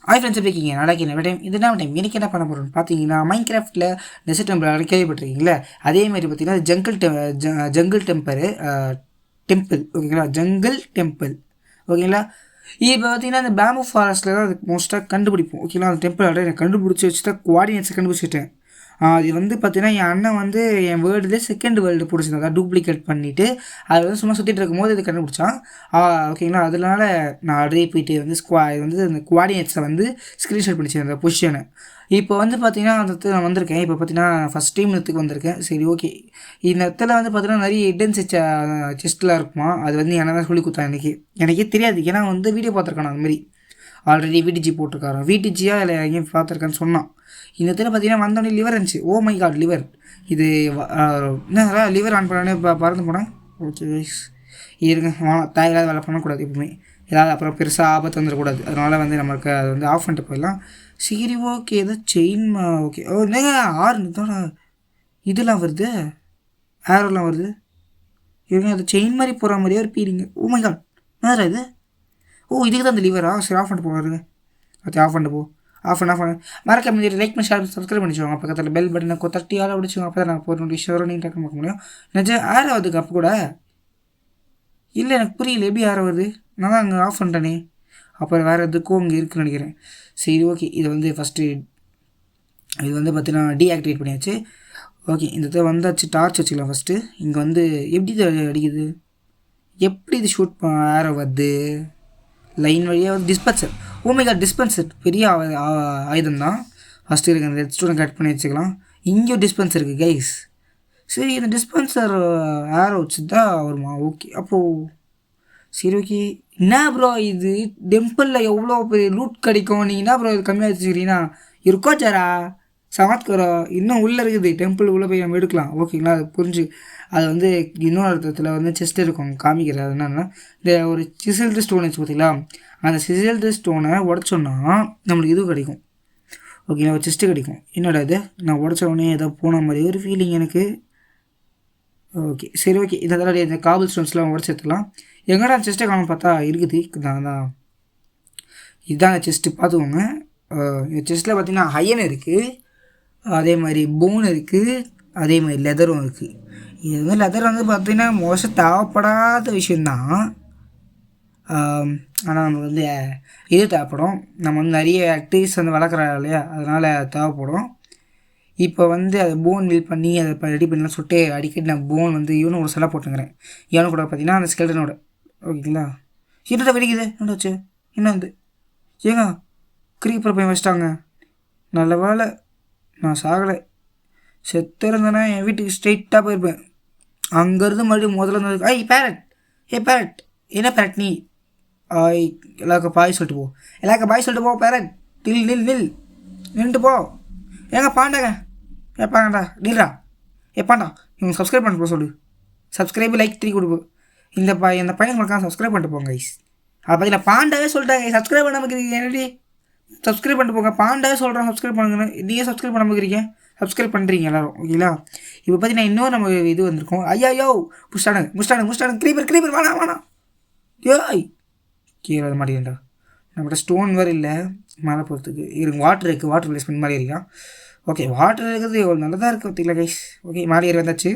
Hi friends, எப்படி இருக்கீங்க? நல்லா இருக்கீங்க? டைம் இது என்ன டைம் எனக்கு என்ன பண்ண போகிறோம்னு பார்த்தீங்கன்னா, மைன்கிராஃப்ட்டில் டெசர்ட் டெம்பிள் கேள்விப்பட்டிருக்கீங்களா? அதே மாதிரி பார்த்தீங்கன்னா ஜங்கிள் டெம்பிள் ஓகேங்களா? ஜங்கிள் டெம்பிள் ஓகேங்களா? இப்போ பார்த்தீங்கன்னா அந்த பேம்பு ஃபாரஸ்ட்டில் தான் அது மோஸ்ட்டாக கண்டுபிடிப்போம் ஓகேங்களா? அந்த டெம்பிள் ஆல்ரெடி எனக்கு கண்டுபிடிச்சி வச்சு தான் கோஆர்டினேட்ஸை கண்டுபிடிச்சிட்டேன். அது வந்து பார்த்தீங்கன்னா என் அண்ணன் வந்து என் வேர்ல்டுலேயே செகண்ட் வேர்ல்டு பிடிச்சிருந்தா டூப்ளிகேட் பண்ணிவிட்டு அதை வந்து சும்மா சுற்றிட்டு இருக்கும்போது இது கண்டுபிடிச்சான். ஓகேங்களா? அதனால நான் ஆல்ரெடி போயிட்டு வந்து இது வந்து அந்த கோஆர்டினேட்ஸை வந்து ஸ்க்ரீன்ஷாட் பண்ணிச்சேன் அந்த பொசிஷனை. இப்போ வந்து பார்த்தீங்கன்னா அந்த இடத்துல நான் வந்திருக்கேன். இப்போ பார்த்தீங்கன்னா ஃபஸ்ட் டைம் இடத்துக்கு வந்திருக்கேன். சரி, ஓகே. இந்த இடத்துல வந்து பார்த்தீங்கன்னா நிறைய ஹிடன் செஸ்ட்லாம் இருக்குமா. அது வந்து என்ன தான் சொல்லி கொடுத்தான் எனக்கே தெரியாது. ஏன்னா வந்து வீடியோ பார்த்துருக்கான் அந்த மாதிரி ஆல்ரெடி விடிஜி போட்டிருக்காரன். விடிஜியாக இல்லை எங்கேயும் பார்த்துருக்கான்னு சொன்னான். இந்த இடத்துல பார்த்தீங்கன்னா வந்தோடனே லிவர் இருந்துச்சு. Oh my God, liver! இது என்ன லிவர் ஆன் பண்ணோடனே பறந்து போனேன். ஓகே கைஸ், இருங்க, தேவையில்லாத வேலை பண்ணக்கூடாது எப்பவுமே. ஏதாவது அப்புறம் பெருசாக ஆபத்து வந்துடக்கூடாது. அதனால் வந்து நம்மளுக்கு அதை வந்து ஆஃப் பண்ணிட்டு போயிடலாம். சரி, ஓகே. ஏதோ செயின் ஓகே. ஓ இல்லைங்க, ஆறு இதெல்லாம் வருது, ஏரோலாம் வருது. இவங்க அது செயின் மாதிரி போகிற மாதிரியே ஒரு பீரிங்க. ஓ மை காட், என்னடா இது? ஓ, இதுக்கு தான் அந்த லிவரா? சரி, ஆஃப் பண்ணிட்டு போவாருங்க. ஓகே, ஆஃப் பண்ணிட்டு போ. ஆஃப் பண்ண மறக்காம லைக் பண்ணி ஷேர் சப்ஸ்கிரைப் பண்ணிச்சுவாங்க. பக்கத்தில் பெல் பட்டனை தட்டி ஆள பிடிச்சிங்க. அப்போ தான் நான் போகிற நோட்டிஃபிகேஷன் நீங்கள் டக்கு பார்க்க முடியும். நிஜம் ஆர் ஆகுதுக்கு அப்போ கூட இல்லை, எனக்கு புரியல எப்படி ஆர் வருது. நான் தான் அங்கே ஆஃப் பண்ணிட்டேனே. அப்புறம் வேறு எதுக்கும் அங்கே இருக்குன்னு நினைக்கிறேன். சரி, ஓகே. இதை வந்து ஃபஸ்ட்டு இது வந்து பார்த்தீங்கன்னா டீஆக்டிவேட் பண்ணியாச்சு. ஓகே, இந்த இடத்துல வந்தாச்சு. டார்ச் வச்சுக்கலாம் ஃபஸ்ட்டு. இங்கே வந்து எப்படி இது அடிக்குது? எப்படி இது ஷூட் ஆரோ வருது? லைன் வழியாக வந்து டிஸ்பென்சர். ஓமேகா டிஸ்பென்சர் பெரிய ஆயுதம் தான். ஃபஸ்ட்டு இருக்குது அந்த ரெட் கட் பண்ணி வச்சுக்கலாம். இங்கேயும் டிஸ்பென்சர் இருக்குது கைஸ். சரி, இந்த டிஸ்பென்சர் ஆரோ வச்சு தான் வருமா? ஓகே, அப்போது சரி, ஓகே. என்ன ப்ரோ இது டெம்பிளில் எவ்வளோ பெரிய லூட் கிடைக்கும்? நீங்கள் என்ன ப்ரோ இது கம்மியாக வச்சுக்கிறீங்கன்னா இருக்கோ சாரா சமாத்கரோ. இன்னும் உள்ளே இருக்குது டெம்பிள் உள்ளே போய் நம்ம எடுக்கலாம் ஓகேங்களா? அது புரிஞ்சு அது வந்து இன்னொரு இடத்துல வந்து செஸ்ட் இருக்கும் காமிக்கிறது. அது என்னென்னா இந்த ஒரு சிசில்டு ஸ்டோன் வச்சு பார்த்தீங்களா? அந்த சிசில்டு ஸ்டோனை உடச்சோன்னா நம்மளுக்கு இது கிடைக்கும் ஓகேங்களா? ஒரு செஸ்ட்டு கிடைக்கும். என்னடா இது, நான் உடச்ச உடனே ஏதோ போன மாதிரி ஒரு ஃபீலிங் எனக்கு. ஓகே, சரி, ஓகே. இதெல்லாம் இந்த காபிள் ஸ்டோன்ஸ்லாம் உடச்சி எடுத்துக்கலாம். எங்கடா செஸ்ட்டை காணும் பார்த்தா இருக்குது. தான் இதுதான் செஸ்ட்டு பார்த்துக்கோங்க. இந்த செஸ்ட்டில் பார்த்தீங்கன்னா அயன் இருக்குது, அதே மாதிரி போன் இருக்குது, அதே மாதிரி லெதரும் இருக்குது. இது வந்து லெதர் வந்து பார்த்திங்கன்னா மோஸ்ட்டாக தேவைப்படாத விஷயந்தான். ஆனால் நமக்கு வந்து இது தேவைப்படும். நம்ம வந்து நிறைய ஆக்டிவிஸ் வந்து வளர்க்குறோம் இல்லையா, அதனால் தேவைப்படும். இப்போ வந்து அதை போன் மில் பண்ணி அதை ரெடி பண்ணலாம் சொல்லிட்டு அடிக்கடி நான் போன் வந்து இவனும் ஒரு சிலை போட்டுங்கிறேன். இவனு கூட பார்த்தீங்கன்னா அந்த ஸ்கெல்டனோட ஓகேங்களா? என்னடா வெடிக்குது? என்னடாச்சு? என்ன வந்து ஏங்க கிரீப்பரை போய் வச்சிட்டாங்க. நல்ல வேலை நான் சாகலை. செத்து இருந்தேன்னா என் வீட்டுக்கு ஸ்ட்ரெயிட்டாக போயிருப்பேன். அங்கேருந்து மறுபடியும் முதல்ல இருந்தது. ஐய் பேரட், பேரட், என்ன பேரட் நீ? எல்லாருக்கும் பாய் சொல்லிட்டு போ, எல்லாருக்கும் பாய் சொல்லிட்டு போ. பேரட் நில் நின்றுட்டு போ. ஏங்க பாண்டாங்க, ஏப்பாங்கடா நில்றா. ஏப்பாண்டா இவங்க சப்ஸ்கிரைப் பண்ணிட்டு போ சொல்லு. சப்ஸ்கிரைப் லைக் 3 கொடுப்போம். இந்த பையன் மறக்காம சப்ஸ்கிரைப் பண்ணிட்டு போங்க கைஸ். அதை பற்றியில் பாண்டாவே சொல்லிட்டாங்க. சப்ஸ்கிரைப் பண்ண இருக்கிறீங்க என்னடி? சப்ஸ்கிரைப் பண்ணிட்டு போங்க. பாண்டாவே சொல்கிறேன் சப்ஸ்கிரைப் பண்ணுங்கன்னு. நீங்கள் சப்ஸ்கிரைப் பண்ண இருக்கிறீங்க, சப்ஸ்கிரைப் பண்ணுறீங்க எல்லோரும் ஓகேங்களா? இப்போ பார்த்தீங்கன்னா இன்னும் நம்ம இது வந்திருக்கோம். ஐயோ முஸ்டானு க்ரீப்பர் வேணாம் ஏய் கீழே அது மாட்டேங்கடா. நம்மகிட்ட ஸ்டோன் வேறு இல்லை மேலே போகிறதுக்கு. இருங்க, வாட்டர் இருக்குது, வாட்டர் ப்ளேஸ்மெண்ட் மாதிரி இருக்கா? ஓகே, வாட்டர் இருக்கிறது எவ்வளோ நல்லதாக இருக்குது பார்த்தீங்களா கைஸ்? ஓகே, மாடி ஏறி வந்தாச்சு.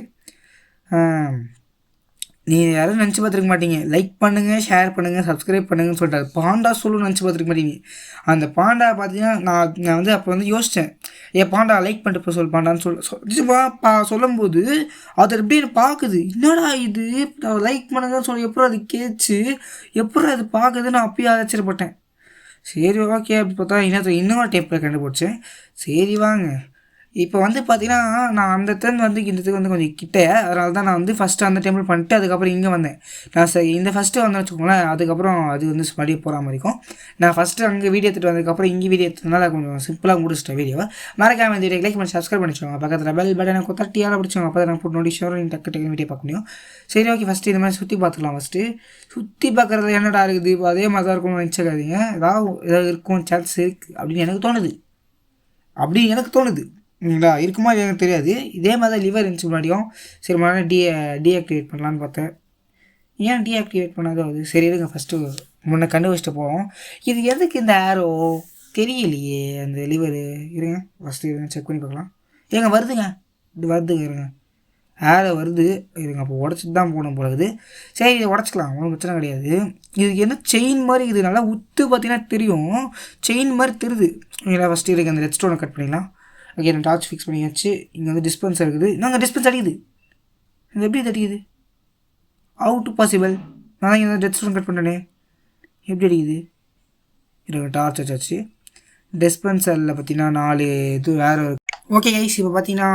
நீங்கள் யாரும் நினச்சி பார்த்துருக்க மாட்டீங்க. லைக் பண்ணுங்கள், ஷேர் பண்ணுங்கள், சப்ஸ்கிரைப் பண்ணுங்கன்னு சொல்லிட்டு பாண்டா சொல்லணும்னு நினச்சி பார்த்துருக்க மாட்டீங்க. அந்த பாண்டா பார்த்தீங்கன்னா நான் வந்து அப்போ வந்து யோசித்தேன், பாண்டா லைக் பண்ணிட்டு போய் சொல் பாண்டான்னு சொல்லும்போது அது எப்படி பார்க்குது. என்னடா இது லைக் பண்ணுங்கன்னு சொல்லி எப்போ அது கேச்சு எப்போ அது பார்க்குது. நான் அப்பயே ஆச்சரியப்பட்டேன். சரி, ஓகே. அப்படி பார்த்தா இன்னொரு டேப்பில் கண்டுபிடிச்சேன். சரி வாங்க. இப்போ வந்து பார்த்தீங்கன்னா நான் அந்த இடத்துல வந்து இந்த வந்து கொஞ்சம் கிட்ட, அதனால தான் நான் வந்து ஃபஸ்ட்டு அந்த டெம்பிள் பண்ணிட்டு அதுக்கப்புறம் இங்கே வந்தேன். நான் இந்த ஃபஸ்ட்டு வந்து வச்சுக்கோங்களேன். அதுக்கப்புறம் அது வந்து மறுபடியும் போகிற மாதிரி இருக்கும். நான் ஃபஸ்ட்டு அங்கே வீடியோ எடுத்துகிட்டு வந்ததுக்கப்புறம் இங்கே வீடியோ எடுத்ததுனால கொஞ்சம் சிம்பிளாக முடிச்சிட்டேன் வீடியோவை. மறக்காம இந்த வீடியோ லைக் பண்ணி சப்ஸ்கிரைப் பண்ணிச்சோங்க. பக்கத்தில் பெல் பட்டனை தட்டியால் பிடிச்சோங்க. அப்போ தான் நான் போட்டு நோட்டிஃபிகேஷன் நீங்கள் டக்கு வீடியோ பார்க்க முடியும். சரி, ஓகே. ஃபஸ்ட்டு இந்த மாதிரி சுற்றி பார்த்துக்கலாம். ஃபஸ்ட்டு சுற்றி பார்க்குறது என்னடா இருக்குது, இப்போ அதே மாதிரி தான் இருக்கும்னு நினச்சிக்காதீங்க. ஏதாவது இருக்கும் சான்ஸ் இருக்குது அப்படின்னு எனக்கு தோணுது. இருக்குமா எனக்கு தெரியாது. இதே மாதிரி தான் லிவர் இருந்துச்சு முன்னாடியும். சரி, முன்னாடி டீஆக்டிவேட் பண்ணலான்னு பார்த்தேன். ஏன் டீஆக்டிவேட் பண்ணாதோ அது சரி. இருங்க, ஃபஸ்ட்டு முன்ன கண்டு வச்சுட்டு போவோம். இது எதுக்கு இந்த ஆரோ? தெரியலையே அந்த லிவரு. இருங்க ஃபஸ்ட்டு இருங்க செக் பண்ணி பார்க்கலாம். ஏங்க வருதுங்க, இது வருதுங்க, இருங்க ஆட வருது. இருங்க அப்போ உடச்சிட்டு தான் போகணும் போலகுது. சரி இதை உடச்சிக்கலாம், ஒன்றும் பிரச்சனை கிடையாது. இதுக்கு என்ன செயின் மாதிரி இது நல்லா உத்து பார்த்தீங்கன்னா தெரியும், செயின் மாதிரி தெரியுது. இல்லை ஃபஸ்ட்டு இருக்குது அந்த ரெட் ஸ்டோனை கட் பண்ணிடலாம். ஓகே நான் டார்ச் ஃபிக்ஸ் பண்ணியாச்சு. இங்கே வந்து டிஸ்பென்சர் இருக்குது. நாங்கள் டிஸ்பென்ஸ் அடிக்குது, இது எப்படி தட்டிக்குது? Out possible. நான் இங்கே ரெட் ஸ்டோன் கட் பண்ணுறேனே, எப்படி அடிக்குது? இருங்க டார்ச் வச்சாச்சு. டிஸ்பென்சரில் பார்த்தீங்கன்னா 4 இது வேறு. ஓகே கைஸ் இப்போ பார்த்தீங்கன்னா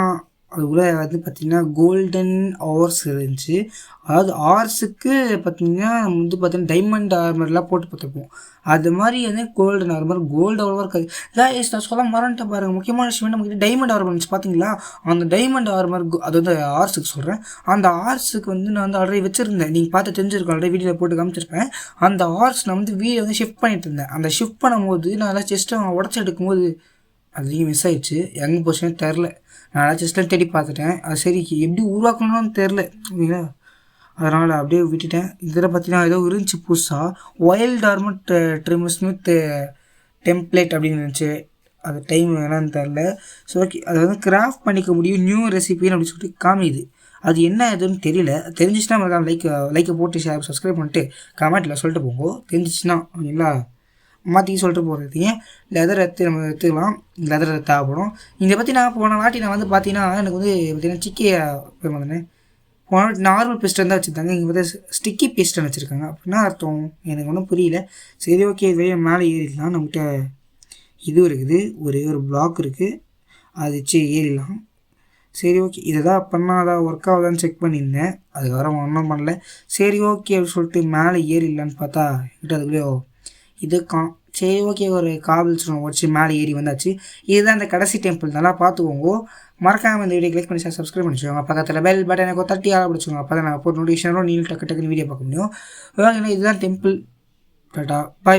அதுக்குள்ளே வந்து பார்த்திங்கன்னா கோல்டன் ஹார்ஸ் இருந்துச்சு. அதாவது ஹார்ஸுக்கு பார்த்திங்கன்னா நம்ம வந்து பார்த்திங்கன்னா டைமண்ட் ஆர்மர்லாம் போட்டு பார்த்துருப்போம். அது மாதிரி வந்து கோல்டன் ஆர்மர் கோல்டு அவ்வளோவா இருக்காது. கைஸ் நான் சொல்ல மறந்துட்டேன் பாருங்கள், முக்கியமான விஷயம் நம்மக்கிட்ட டைமண்ட் ஆர்மர் இருந்துச்சு பார்த்தீங்களா? அந்த டைமண்ட் ஆர்மர் அது வந்து ஹார்ஸுக்கு சொல்கிறேன். அந்த ஹார்ஸுக்கு வந்து நான் வந்து ஆல்ரெடி வச்சுருந்தேன், நீங்கள் பார்த்து தெரிஞ்சிருக்கோம், ஆல்ரெடி வீடியோவில் போட்டு காமிச்சிருப்பேன். அந்த ஹார்ஸ் நான் வந்து வீடியோ வந்து ஷிஃப்ட் பண்ணிட்டு இருந்தேன். அந்த ஷிஃப்ட் பண்ணும்போது நான் எல்லாம் செஸ்ட்டை உடச்சி எடுக்கும்போது அது மிஸ் ஆயிடுச்சு, எங்கே போச்சுன்னே தெரில. நான் ஜஸ்ட்லாம் தேடி பார்த்துட்டேன், அது சரி எப்படி உருவாக்கணும்னு தெரில ஓகேங்களா, அதனால் அப்படியே விட்டுட்டேன். இதில் பார்த்தீங்கன்னா ஏதோ இருந்துச்சு புதுசாக ஒயில்ட் ஆர்மர் ட்ரிம்ஸ்னு டெம்ப்ளேட் அப்படின்னு இருந்துச்சு. அது டைம் வேணான்னு தெரில. ஸோ ஓகே அதை வந்து கிராஃப்ட் பண்ணிக்க முடியும் நியூ ரெசிபின்னு அப்படின்னு சொல்லிட்டு காமிது. அது என்ன எதுன்னு தெரியல, தெரிஞ்சிச்சுன்னா மறக்காம லைக்கை போட்டு ஷேர் சப்ஸ்கிரைப் பண்ணிட்டு கமெண்ட்டில் சொல்லிட்டு போங்க தெரிஞ்சிச்சுன்னா ஓகேங்களா. மாற்றி சொல்லிட்டு போகிறதுக்கு லெதர் நம்ம எடுத்துக்கலாம், லெதர் தேவைப்படும். இதை பற்றி நான் போன வாட்டி நான் வந்து பார்த்தீங்கன்னா எனக்கு வந்து பார்த்தீங்கன்னா சிக்கியை பேர் வந்தேன். போன வாட்டி நார்மல் பிஸ்டன் தான் வச்சுருந்தாங்க, இங்கே பார்த்தா ஸ்டிக்கி பிஸ்டன் வச்சுருக்காங்க. அப்படின்னா அர்த்தம் எனக்கு ஒன்றும் புரியல. சரி ஓகே வெளியே மேலே ஏறிடலாம். நம்மகிட்ட இது இருக்குது, ஒரே ஒரு பிளாக் இருக்குது, அது வச்சு ஏறிடலாம். சரி ஓகே இதை தான் பண்ணாதான் ஒர்க் ஆகுதான்னு செக் பண்ணியிருந்தேன், அதுக்கப்புறம் ஒன்றும் பண்ணல. சரி ஓகே அப்படின்னு சொல்லிட்டு மேலே ஏறிடலான்னு பார்த்தா என்கிட்ட அதுக்குள்ளேயோ இது சரி ஓகே ஒரு காபிள் ஸ்டோன் உடச்சி மேலே ஏறி வந்தாச்சு. இதுதான் அந்த கடைசி டெம்பிள், நல்லா பார்த்துக்கோங்க. மறக்காமல் இந்த வீடியோ கிளிக் பண்ணி சப்ஸ்கிரைப் பண்ணி வச்சுக்கோங்க. பக்கத்தில் பெல் பட்டன் எனக்கு தட்டி ஆள பிடிச்சிக்கோங்க, அப்போ தான் நான் போட்டு நோட்டிஃபிகேஷனும் நீங்களும் டக்கு டக்குன்னு வீடியோ பார்க்க முடியும். இதுதான் டெம்பிள். டாட்டா பாய்.